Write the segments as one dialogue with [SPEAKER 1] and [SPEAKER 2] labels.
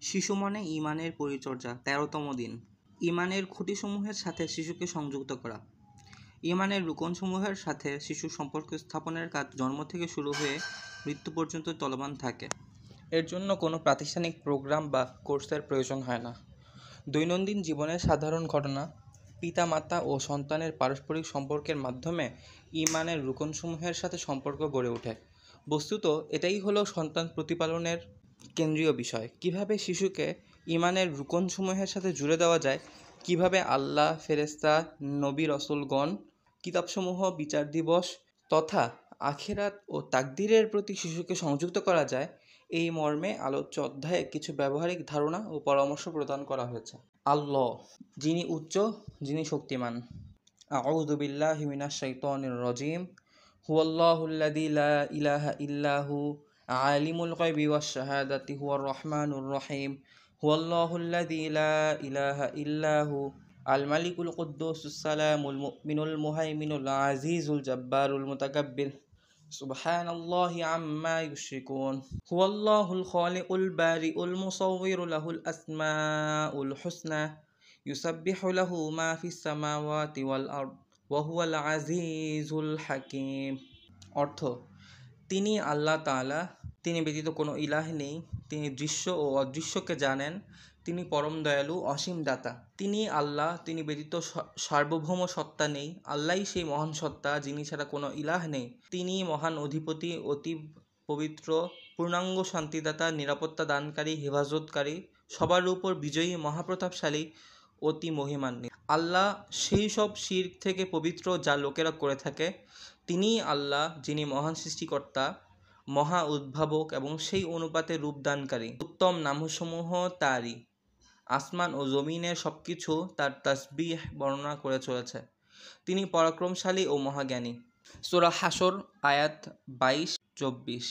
[SPEAKER 1] শিশু মনে ঈমানের পরিচর্যা ১৩তম দিন। ঈমানের খুঁটিসমূহের সাথে শিশুকে সংযুক্ত করা। ঈমানের রুকনসমূহের সাথে শিশুর সম্পর্ক স্থাপনের কাজ জন্ম থেকে শুরু হয়ে মৃত্যু পর্যন্ত চলমান থাকে। এর জন্য কোনো প্রাতিষ্ঠানিক প্রোগ্রাম বা কোর্সের প্রয়োজন হয় না। দৈনন্দিন জীবনের সাধারণ ঘটনা, পিতামাতা ও সন্তানের পারস্পরিক সম্পর্কের মাধ্যমে ঈমানের রুকনসমূহের সাথে সম্পর্ক গড়ে ওঠে। বস্তুত এটাই হলো সন্তান প্রতিপালনের কেন্দ্রীয় বিষয়। কিভাবে শিশুকে ঈমানের রুকনসমূহের সাথে জুড়ে দেওয়া যায়, কিভাবে আল্লাহ, ফেরেশতা, নবী রসুলগণ, কিতাবসমূহ, বিচার দিবস তথা আখিরাত ও তাকদীরের প্রতি শিশুকে সংযুক্ত করা যায়, এই মর্মে আলোচ্য অধ্যায়ে কিছু ব্যবহারিক ধারণা ও পরামর্শ প্রদান করা হয়েছে। আল্লাহ, যিনি উচ্চ, যিনি শক্তিমান। আউযু বিল্লাহি মিনাশ শাইতানির রাজিম। হুয়াল্লাহুল্লাযী লা ইলাহা ইল্লাহু আলিমুল গায়বি ওয়াশ শাহাদাতি হুয়ার রহমানুর রহিম। হুয়াল্লাহুল্লাযী লা ইলাহা ইল্লাহু আল মালিকুল কুদ্দুসুস সালামুল মুমিনুল মুহাইমিনুল আজিজুল জাব্বারুল মুতাকাব্বির। সুবহানাল্লাহি আম্মা ইউশরিকুন। হুয়াল্লাহুল খালিকুল বারিউল মুসাউবিরু লাহুল আসমাউল হুসনা ইউসাব্বিহু লাহু মা ফিস সামাওয়াতি ওয়াল আরদ ওয়া হুয়াল আজিজুল হাকীম। অর্থ: তিনি আল্লাহ তাআলা, তিনি ব্যতীত কোনো ইলাহ নেই, তিনি দৃশ্য ও অদৃশ্যকে জানেন, তিনি পরম দয়ালু, অসীম দাতা। তিনি আল্লাহ, তিনি ব্যতীত সার্বভৌম সত্তা নেই, আল্লাহই সেই মহান সত্তা যিনি ছাড়া কোনো ইলাহ নেই। তিনি মহান অধিপতি, অতি পবিত্র, পূর্ণাঙ্গ শান্তিদাতা, নিরাপত্তা দানকারী, হেফাজতকারী, সবার উপর বিজয়ী, মহাপ্রতাপশালী, অতি মহিমান্বিত। আল্লাহ সেই সব শিরক থেকে পবিত্র যা লোকেরা করে থাকে। তিনিই আল্লাহ, যিনি মহান সৃষ্টিকর্তা, মহা উদ্ভাবক এবং সেই অনুপাতে রূপদানকারী। উত্তম নামসমূহ তারই। আসমান ও জমিনের সবকিছু তার তাসবিহ বর্ণনা করে চলেছে। তিনি পরাক্রমশালী ও মহাজ্ঞানী। সূরা হাশর আয়াত 22-24।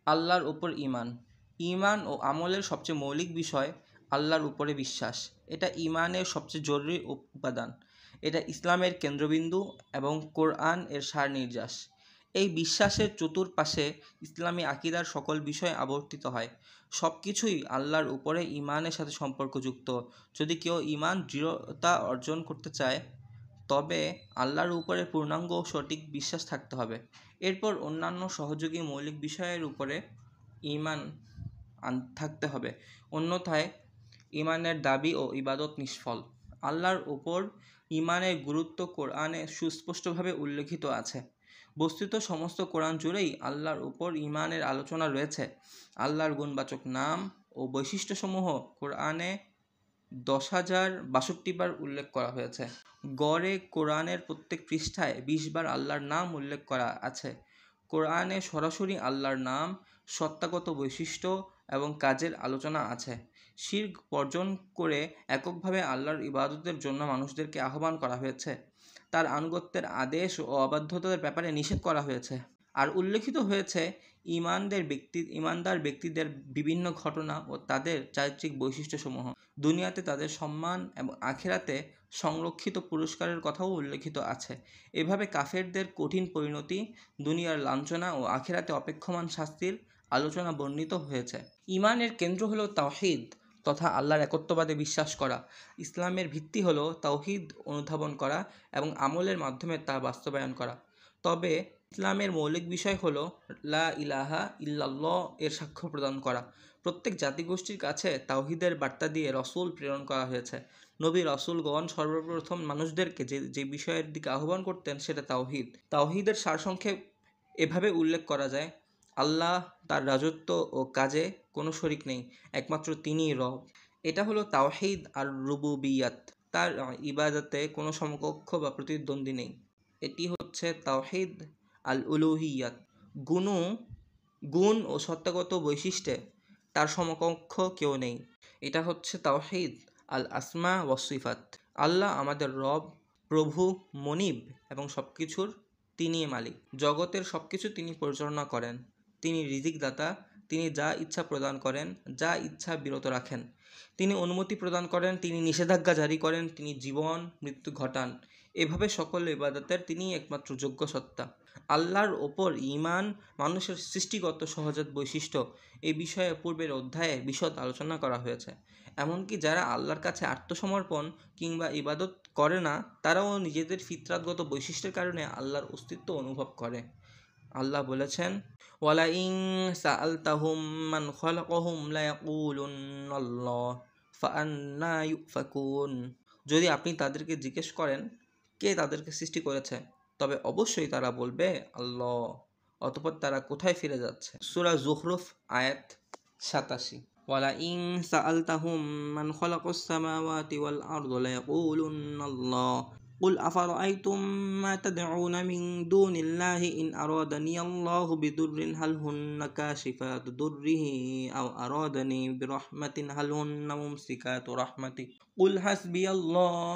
[SPEAKER 1] আল্লাহর উপর ঈমান। ঈমান ও আমলের সবচেয়ে মৌলিক বিষয় আল্লাহর উপরে বিশ্বাস। এটা ঈমানের সবচেয়ে জরুরি উপাদান। এটা ইসলামের কেন্দ্রবিন্দু এবং কোরআন এর সারনির্যাস। এই বিশ্বাসের চতুর্পাশে ইসলামী আকীদার সকল বিষয় আবর্তিত হয়। সব কিছুই আল্লাহর উপরে ঈমানের সাথে সম্পর্কযুক্ত। যদি কেউ ঈমান দৃঢ়তা অর্জন করতে চায়, তবে আল্লাহর উপরে পূর্ণাঙ্গ ও সঠিক বিশ্বাস থাকতে হবে। এরপর অন্যান্য সহযোগী মৌলিক বিষয়ের উপরে ঈমান থাকতে হবে, অন্যথায় ঈমানের দাবি ও ইবাদত নিষ্ফল। আল্লাহর উপর ঈমানের গুরুত্ব কোরআনে সুস্পষ্টভাবে উল্লেখিত আছে। বস্তুত সমস্ত কোরআন জুড়েই আল্লাহর উপর ঈমানের আলোচনা রয়েছে। আল্লাহর গুণবাচক নাম ও বৈশিষ্ট্যসমূহ কোরআনে 10,062 বার উল্লেখ করা হয়েছে। গড়ে কোরআনের প্রত্যেক পৃষ্ঠায় 20 বার আল্লাহর নাম উল্লেখ করা আছে। কোরআনে সরাসরি আল্লাহর নাম, সত্তাগত বৈশিষ্ট্য এবং কাজের আলোচনা আছে। শিরক বর্জন করে এককভাবে আল্লাহর ইবাদতের জন্য মানুষদেরকে আহ্বান করা হয়েছে। তার আনুগত্যের আদেশ ও অবাধ্যতার ব্যাপারে নিষেধ করা হয়েছে। আর উল্লেখিত হয়েছে ঈমানদার ব্যক্তিদের বিভিন্ন ঘটনা ও তাদের চারিত্রিক বৈশিষ্ট্যসমূহ। দুনিয়াতে তাদের সম্মান এবং আখিরাতে সংরক্ষিত পুরস্কারের কথাও উল্লেখিত আছে। এভাবে কাফেরদের কঠিন পরিণতি, দুনিয়ার লাঞ্ছনা ও আখিরাতে অপেক্ষমান শাস্তির আলোচনা বর্ণিত হয়েছে। ঈমানের কেন্দ্র হলো তাওহীদ তথা আল্লাহর একত্ববাদে বিশ্বাস করা। ইসলামের ভিত্তি হলো তাওহীদ অনুধাবন করা এবং আমলের মাধ্যমে তা বাস্তবায়ন করা। তবে ইসলামের মৌলিক বিষয় হলো লা ইলাহা ইল্লাল্লাহ এর সাক্ষ্য প্রদান করা। প্রত্যেক জাতিগোষ্ঠীর কাছে তাওহীদের বার্তা দিয়ে রসুল প্রেরণ করা হয়েছে। নবী রসুলগণ সর্বপ্রথম মানুষদেরকে যে বিষয়ের দিকে আহ্বান করতেন সেটা তাওহীদ। তাওহীদের সারসংক্ষেপ এভাবে উল্লেখ করা যায়: আল্লাহ, তার রাজত্ব ও কাজে কোনো শরিক নেই, একমাত্র তিনিই রব। এটা হলো তাওহীদ আর রুবুবিয়াত। তার ইবাদতে কোনো সমকক্ষ বা প্রতিদ্বন্দ্বী নেই। এটি হচ্ছে তাওহীদ আল উলুহিয়াত। গুণ ও সত্তাগত বৈশিষ্ট্যে তার সমকক্ষ কেউ নেই। এটা হচ্ছে তাওহীদ আল আসমা ওয়াস সিফাত। আল্লাহ আমাদের রব, প্রভু, মনিব এবং সবকিছুর তিনিই মালিক। জগতের সবকিছু তিনি পরিচালনা করেন। তিনি রিজিক দাতা। তিনি যা ইচ্ছা প্রদান করেন, যা ইচ্ছা বিরত রাখেন। তিনি অনুমতি প্রদান করেন, তিনি নিষেধাজ্ঞা জারি করেন, তিনি জীবন মৃত্যু ঘটান। এভাবে সকল ইবাদতের তিনিই একমাত্র যোগ্য সত্তা। আল্লাহর ওপর ঈমান মানুষের সৃষ্টিগত সহজাত বৈশিষ্ট্য। এই বিষয়ে পূর্বের অধ্যায়ে বিশদ আলোচনা করা হয়েছে। এমনকি যারা আল্লাহর কাছে আত্মসমর্পণ কিংবা ইবাদত করে না, তারাও নিজেদের ফিতরাতগত বৈশিষ্ট্যের কারণে আল্লাহর অস্তিত্ব অনুভব করে। আল্লাহ বলেছেন, ওয়ালা ইন সাআলতাহুম মান খালাকাহুম লায়াকুলুন্নাল্লাহ ফাআন্না ইউফাকুন। যদি আপনি তাদেরকে জিজ্ঞেস করেন কে তাদেরকে সৃষ্টি করেছে, তবে অবশ্যই তারা বলবে আল্লাহ। অতঃপর তারা কোথায় ফিরে যাচ্ছে? সূরা যুখরুফ আয়াত 87। ওয়ালা ইন সাআলতাহুম মান খালাকাস সামাওয়াতি ওয়াল আরদা লায়াকুলুন্নাল্লাহ قل أفرأيتم ما تدعون من دون الله إن أرادني الله بضر هل هن كاشفات ضره أو أرادني برحمة هل هن ممسكات رحمته قل حسبي الله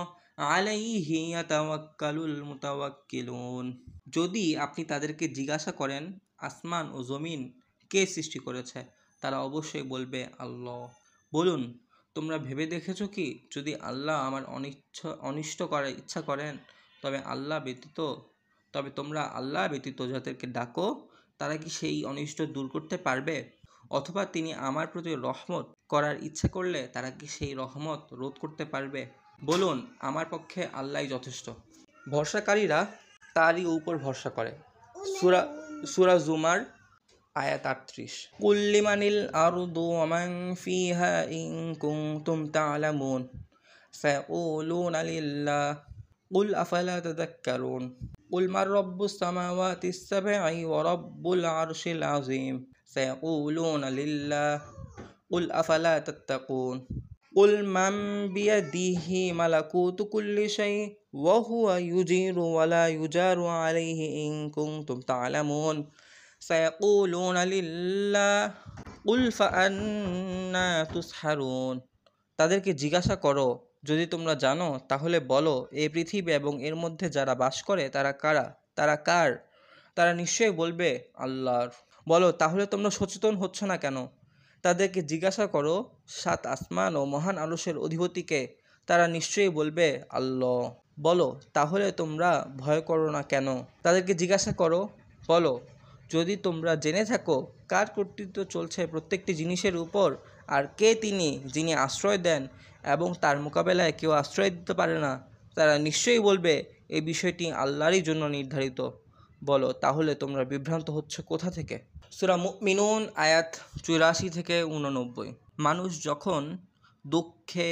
[SPEAKER 1] আলাইহি ইয়াতাওয়াক্কালুল মুতাওয়াক্কিলুন। যদি আপনি তাদেরকে জিজ্ঞাসা করেন আসমান ও জমিন কে সৃষ্টি করেছে, তারা অবশ্যই বলবে আল্লাহ। বলুন, তোমরা ভেবে দেখেছো কি, যদি আল্লাহ আমার অনিষ্ট করার ইচ্ছা করেন তবে তোমরা আল্লাহ ব্যতীত যাদেরকে ডাকো তারা কি সেই অনিষ্ট দূর করতে পারবে? অথবা তিনি আমার প্রতি রহমত করার ইচ্ছা করলে তারা কি সেই রহমত রোধ করতে পারবে? বলুন, আমার পক্ষে আল্লাহই যথেষ্ট। ভরসাকারীরা তারই উপর ভরসা করে। সূরা জুমার আয়াত 38। কুল লিমানিল আরদু ওয়া মান ফিহা ইন কুনতুম তা'লামুন সায়াকুলুনা লিল্লাহ কুল আফালা তাযাক্কারুন কুল মান রাব্বুস সামাওয়াতিস সাব'i ওয়া রাব্বুল আরশিল আযীম সায়াকুলুনা লিল্লাহ কুল আফালা তাত্তাকুন قل من بيده ملكوت كل شيء وهو يجير ولا يجار عليه إن كنتم تعلمون سيقولون لله قل فأنا تسحرون। তাদেরকে জিজ্ঞাসা করো, যদি তোমরা জানো তাহলে বলো, এই পৃথিবী এবং এর মধ্যে যারা বাস করে তারা কারা, তারা কার? তারা নিশ্চয়ই বলবে আল্লাহর। বলো, তাহলে তোমরা সচেতন হচ্ছ না কেন? তাদেরকে জিজ্ঞাসা করো 7 আসমান ও মহান আরশের অধিপতিকে, তারা নিশ্চয়ই বলবে আল্লাহ। বলো, তাহলে তোমরা ভয় করো না কেন? তাদেরকে জিজ্ঞাসা করো, বলো, যদি তোমরা জেনে থাকো কার কর্তৃত্ব চলছে প্রত্যেকটি জিনিসের উপর, আর কে তিনি যিনি আশ্রয় দেন এবং তার মোকাবেলায় কেউ আশ্রয় দিতে পারে না, তারা নিশ্চয়ই বলবে এই বিষয়টি আল্লাহরই জন্য নির্ধারিত। বলো, তাহলে তোমরা বিভ্রান্ত হচ্ছ কোথা থেকে? সূরা মুমিনুন আয়াত 84 থেকে 89। মানুষ যখন দুঃখে,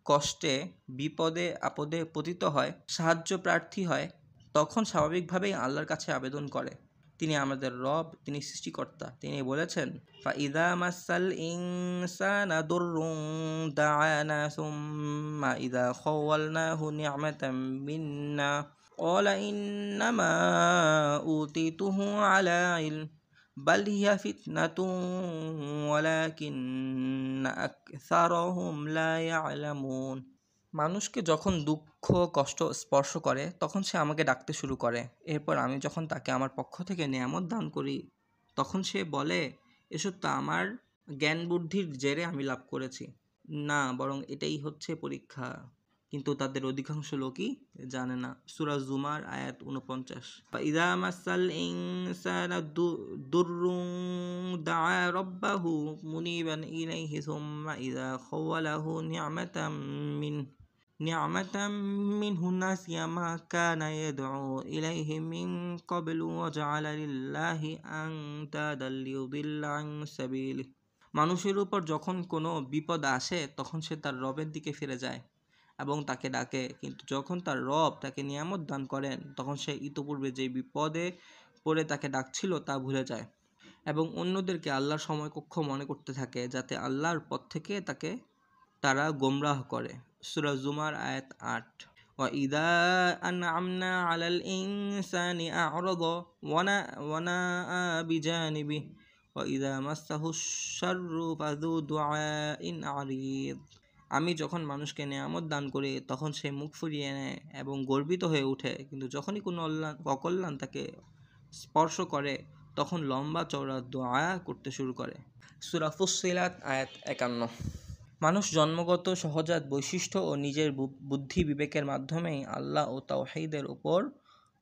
[SPEAKER 1] কষ্টে, বিপদে আপদে পতিত হয়, সাহায্য প্রার্থী হয়, তখন স্বাভাবিকভাবেই আল্লাহর কাছে আবেদন করে। তিনি আমাদের রব, তিনি সৃষ্টিকর্তা। তিনি বলেছেন, ফাইদা মাসাল ইনসানা দুররুন দাআনা সুম্মা ইযা খাওয়ালনাহু নি'মাতাম মিন্না ক্বালা ইন্নামা উতিতুহু আলা ইলম বাল হিয়া ফিতনাতুন ওয়ালাকিন্না আকসারাহুম লা ইয়ালামুন। মানুষকে যখন দুঃখ কষ্ট স্পর্শ করে তখন সে আমাকে ডাকতে শুরু করে। এরপর আমি যখন তাকে আমার পক্ষ থেকে নেয়ামত দান করি তখন সে বলে, এসব তো আমার জ্ঞান বুদ্ধির জেরে আমি লাভ করেছি। না, বরং এটাই হচ্ছে পরীক্ষা। কিন্তু তাদের অধিকাংশ লোকই জানে না। সূরা জুমার আয়াত 49। ফাইদা মাসাল ইনসানা দুররুন দাআ রাব্বাহু মুনিবান ইলাইহি সুম্মা ইযা খাওয়ালাহু নি'মাতাম মিনহু নাসিয়া মা কানা ইয়াদউ ইলাইহি মিন ক্বাবলু ওয়া জাআলা লিল্লাহি আনদাদাল লিয়ুদিল্লা আন সাবিলিহি। মানুষের উপর যখন কোনো বিপদ আসে তখন সে তার রবের দিকে ফিরে যায় এবং তাকে ডাকে, কিন্তু যখন তার রব তাকে নিয়ামত দান করেন তখন সে ইতোপূর্বে যে বিপদে পড়ে তাকে ডাকছিল তা ভুলে যায় এবং অন্যদেরকে আল্লাহর সময়কক্ষ মনে করতে থাকে, যাতে আল্লাহর পথ থেকে তারা গোমরাহ করে। সূরা জুমার আয়াত 8। ওয়া ইযা আনআমনা আলাল ইনসানি আ'রাদা ওয়া নাআ বিজানিবিহি ওয়া ইযা মাসসাহুশ শাররু ফাযু দুআইন আরিদ। আমি যখন মানুষকে নেয়ামত দান করি তখন সে মুখ ফিরিয়ে নেয় এবং গর্বিত হয়ে ওঠে, কিন্তু যখনই কোনো অকল্যাণ তাকে স্পর্শ করে তখন লম্বা চওড়া দোয়া করতে শুরু করে। সূরা ফুসসিলাত আয়াত 51। মানুষ জন্মগত সহজাত বৈশিষ্ট্য ও নিজের বুদ্ধি বিবেকের মাধ্যমেই আল্লাহ ও তাওহীদের উপর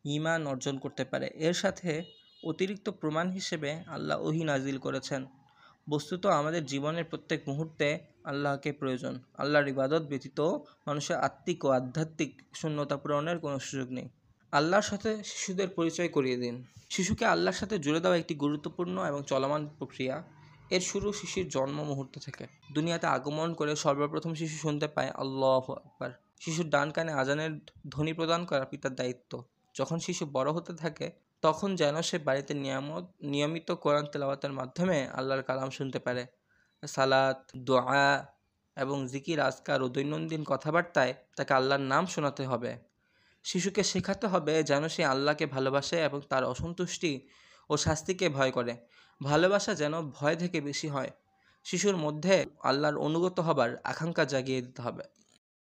[SPEAKER 1] ঈমান অর্জন করতে পারে। এর সাথে অতিরিক্ত প্রমাণ হিসেবে আল্লাহ ওহী নাজিল করেছেন। বস্তুত আমাদের জীবনের প্রত্যেক মুহূর্তে আল্লাহকে প্রয়োজন। আল্লাহর ইবাদত ব্যতীত মানুষের আত্মিক ও আধ্যাত্মিক শূন্যতা পূরণের কোনো সুযোগ নেই। আল্লাহর সাথে শিশুদের পরিচয় করিয়ে দিন। শিশুকে আল্লাহর সাথে জুড়ে দেওয়া একটি গুরুত্বপূর্ণ এবং চলমান প্রক্রিয়া। এর শুরু শিশুর জন্ম মুহূর্ত থেকে। দুনিয়াতে আগমন করে সর্বপ্রথম শিশু শুনতে পায় আল্লাহু আকবার। শিশুর ডান কানে আজানের ধ্বনি প্রদান করা পিতার দায়িত্ব। যখন শিশু বড় হতে থাকে তখন যেন সে বাড়িতে নিয়মিত কোরআন তেলাওয়াতের মাধ্যমে আল্লাহর কালাম শুনতে পারে। সালাত, দোয়া এবং জিকির আজকার ও দৈনন্দিন কথাবার্তায় তাকে আল্লাহর নাম শোনাতে হবে। শিশুকে শেখাতে হবে যেন সে আল্লাহকে ভালোবাসে এবং তার অসন্তুষ্টি ও শাস্তিকে ভয় করে। ভালোবাসা যেন ভয় থেকে বেশি হয়। শিশুর মধ্যে আল্লাহর অনুগত হবার আকাঙ্ক্ষা জাগিয়ে দিতে হবে।